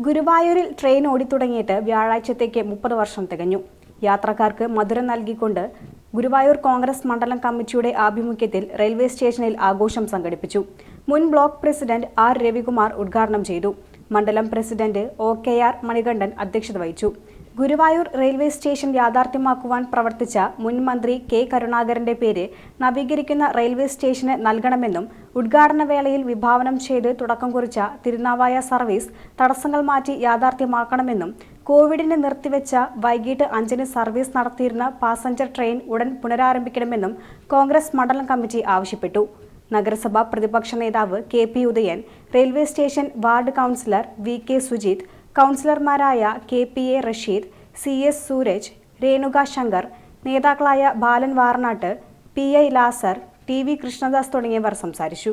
ഗുരുവായൂരിൽ ട്രെയിൻ ഓടിത്തുടങ്ങിയിട്ട് വ്യാഴാഴ്ചത്തേക്ക് 30 വർഷം തികഞ്ഞു. യാത്രക്കാർക്ക് മധുരം നൽകിക്കൊണ്ട് ഗുരുവായൂർ കോൺഗ്രസ് മണ്ഡലം കമ്മിറ്റിയുടെ ആഭിമുഖ്യത്തിൽ റെയിൽവേ സ്റ്റേഷനിൽ ആഘോഷം സംഘടിപ്പിച്ചു. മുൻ ബ്ലോക്ക് പ്രസിഡന്റ് ആർ രവികുമാർ ഉദ്ഘാടനം ചെയ്തു. മണ്ഡലം പ്രസിഡന്റ് OKR മണികണ്ഠൻ അധ്യക്ഷത വഹിച്ചു. ഗുരുവായൂർ റെയിൽവേ സ്റ്റേഷൻ യാഥാർത്ഥ്യമാക്കുവാൻ പ്രവർത്തിച്ച മുൻ മന്ത്രി K കരുണാകരന്റെ പേര് നവീകരിക്കുന്ന റെയിൽവേ സ്റ്റേഷന് നൽകണമെന്നും ഉദ്ഘാടന വേളയിൽ വിഭാവനം ചെയ്ത് തുടക്കം കുറിച്ച തിരുനാവായ സർവീസ് തടസ്സങ്ങൾ മാറ്റി യാഥാർത്ഥ്യമാക്കണമെന്നും കോവിഡിന് നിർത്തിവെച്ച വൈകിട്ട് 5-ന് സർവീസ് നടത്തിയിരുന്ന പാസഞ്ചർ ട്രെയിൻ ഉടൻ പുനരാരംഭിക്കണമെന്നും കോൺഗ്രസ് മണ്ഡലം കമ്മിറ്റി ആവശ്യപ്പെട്ടു. നഗരസഭാ പ്രതിപക്ഷ നേതാവ് KP Udayan, railway station ward councillor VK Sujith, കൗൺസിലർമാരായ KPA റഷീദ്, CS സൂരജ്, രേണുക ശങ്കർ, നേതാക്കളായ ബാലൻ വാർനാട്ട്, PI ലാസർ, TV കൃഷ്ണദാസ് തുടങ്ങിയവർ സംസാരിച്ചു.